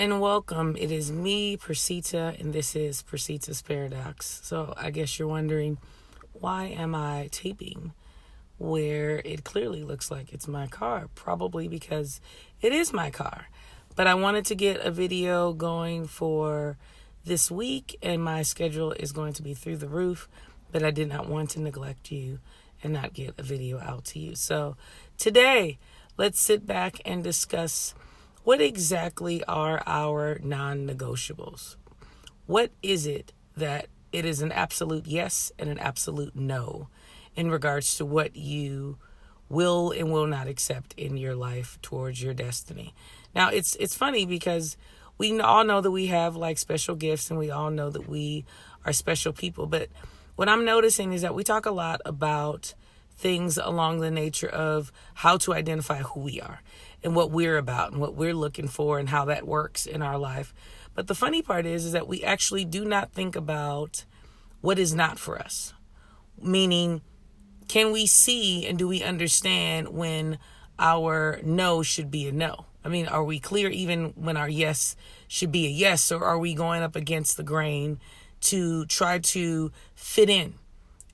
and welcome. It is me, Persita, and this is Persita's Paradox. So I guess you're wondering, why am I taping where it clearly looks like it's my car? Probably because it is my car. But I wanted to get a video going for this week, and my schedule is going to be through the roof, but I did not want to neglect you and not get a video out to you. So today, let's sit back and discuss what exactly are our non-negotiables. What is it that it is an absolute yes and an absolute no in regards to what you will and will not accept in your life towards your destiny? Now, it's funny because we all know that we have like special gifts and we all know that we are special people. But what I'm noticing is that we talk a lot about things along the nature of how to identify who we are and what we're about and what we're looking for and how that works in our life. But the funny part is that we actually do not think about what is not for us. Meaning, can we see and do we understand when our no should be a no? I mean, are we clear even when our yes should be a yes, or are we going up against the grain to try to fit in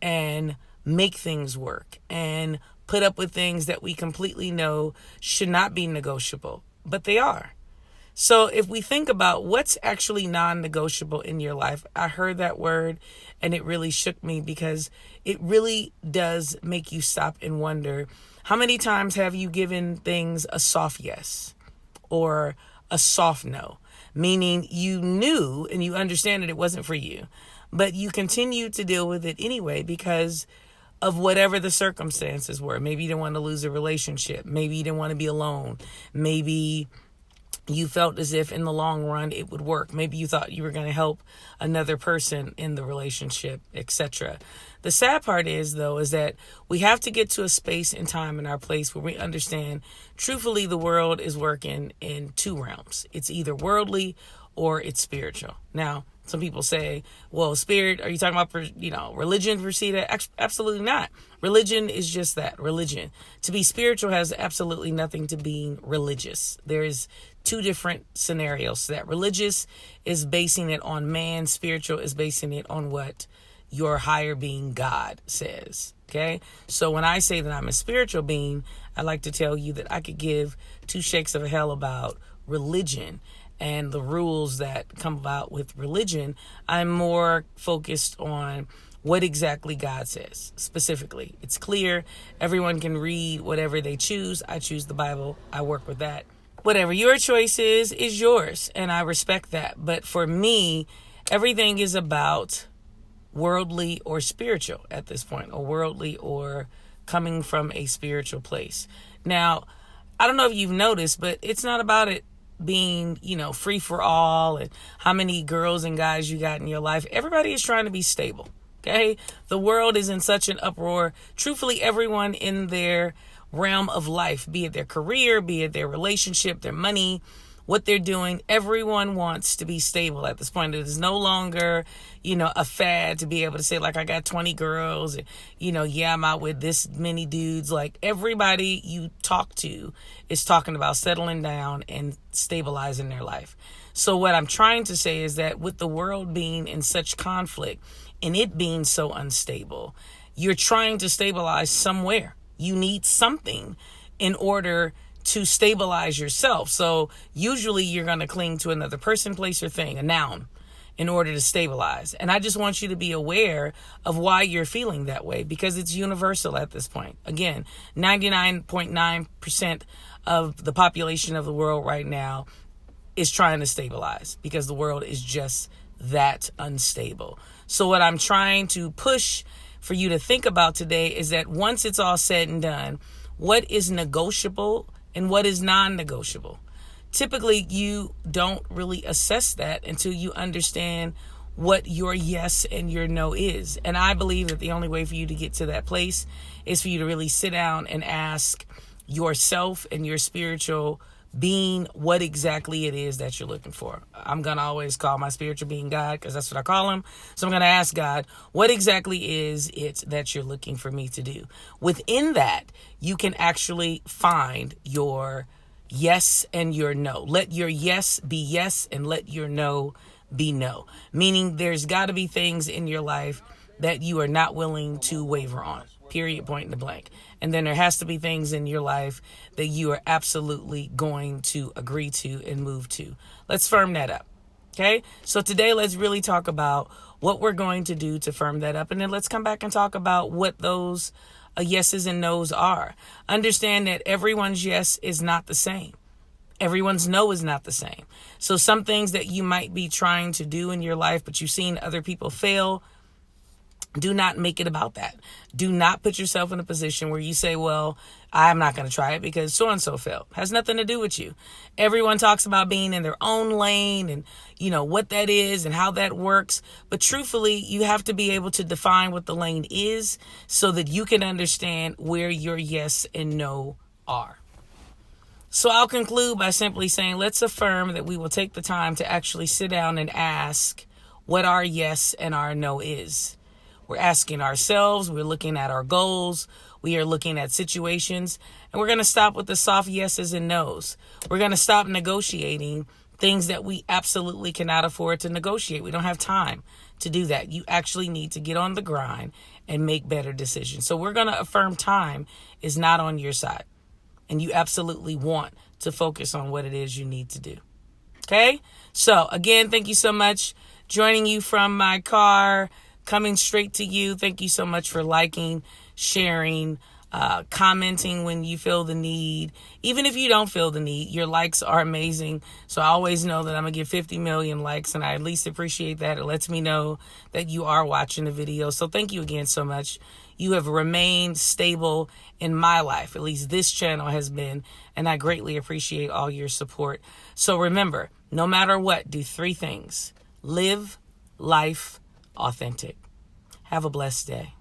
and make things work and put up with things that we completely know should not be negotiable, but they are? So if we think about what's actually non-negotiable in your life, I heard that word and it really shook me because it really does make you stop and wonder, how many times have you given things a soft yes or a soft no? Meaning you knew and you understand that it wasn't for you, but you continued to deal with it anyway because of whatever the circumstances were. Maybe you didn't want to lose a relationship. Maybe you didn't want to be alone. Maybe you felt as if in the long run it would work. Maybe you thought you were going to help another person in the relationship, etc. The sad part is, though, is that we have to get to a space and time in our place where we understand, truthfully, the world is working in two realms. It's either worldly or it's spiritual. Now, some people say, well, spirit, are you talking about, religion, Persita? Absolutely not. Religion is just that, religion. To be spiritual has absolutely nothing to being religious. There is two different scenarios. That religious is basing it on man. Spiritual is basing it on what your higher being, God, says. Okay? So when I say that I'm a spiritual being, I like to tell you that I could give two shakes of a hell about religion and the rules that come about with religion. I'm more focused on what exactly God says specifically. It's clear. Everyone can read whatever they choose. I choose the Bible. I work with that. Whatever your choice is yours, and I respect that. But for me, everything is about worldly or spiritual at this point, or worldly or coming from a spiritual place. Now, I don't know if you've noticed, but it's not about it being, free for all and how many girls and guys you got in your life. Everybody is trying to be stable. Okay. The world is in such an uproar. Truthfully, everyone in their realm of life, be it their career, be it their relationship, their money, what they're doing, everyone wants to be stable at this point. It is no longer, a fad to be able to say, like, I got 20 girls, and, I'm out with this many dudes. Like, everybody you talk to is talking about settling down and stabilizing their life. So what I'm trying to say is that with the world being in such conflict and it being so unstable, you're trying to stabilize somewhere. You need something in order to stabilize yourself. So usually you're going to cling to another person, place, or thing, a noun, in order to stabilize. And I just want you to be aware of why you're feeling that way, because it's universal at this point. Again, 99.9% of the population of the world right now is trying to stabilize because the world is just that unstable. So what I'm trying to push for you to think about today is that once it's all said and done, what is negotiable and what is non-negotiable? Typically, you don't really assess that until you understand what your yes and your no is. And I believe that the only way for you to get to that place is for you to really sit down and ask yourself and your spiritual being what exactly it is that you're looking for. I'm going to always call my spiritual being God because that's what I call him. So I'm going to ask God, what exactly is it that you're looking for me to do? Within that, you can actually find your yes and your no. Let your yes be yes and let your no be no. Meaning there's got to be things in your life that you are not willing to waver on. Period, point and blank. And then there has to be things in your life that you are absolutely going to agree to and move to. Let's firm that up. Okay? So today let's really talk about what we're going to do to firm that up. And then let's come back and talk about what those yeses and nos are. Understand that everyone's yes is not the same. Everyone's no is not the same. So some things that you might be trying to do in your life, but you've seen other people fail, do not make it about that. Do not put yourself in a position where you say, well, I'm not going to try it because so-and-so failed. Has nothing to do with you. Everyone talks about being in their own lane and, what that is and how that works. But truthfully, you have to be able to define what the lane is so that you can understand where your yes and no are. So I'll conclude by simply saying, let's affirm that we will take the time to actually sit down and ask what our yes and our no is. We're asking ourselves, we're looking at our goals, we are looking at situations, and we're going to stop with the soft yeses and nos. We're going to stop negotiating things that we absolutely cannot afford to negotiate. We don't have time to do that. You actually need to get on the grind and make better decisions. So we're going to affirm time is not on your side, and you absolutely want to focus on what it is you need to do. Okay? So again, thank you so much. Joining you from my car, coming straight to you. Thank you so much for liking, sharing, commenting when you feel the need. Even if you don't feel the need, your likes are amazing. So I always know that I'm going to get 50 million likes, and I at least appreciate that. It lets me know that you are watching the video. So thank you again so much. You have remained stable in my life. At least this channel has been, and I greatly appreciate all your support. So remember, no matter what, do 3 things. Live life authentic. Have a blessed day.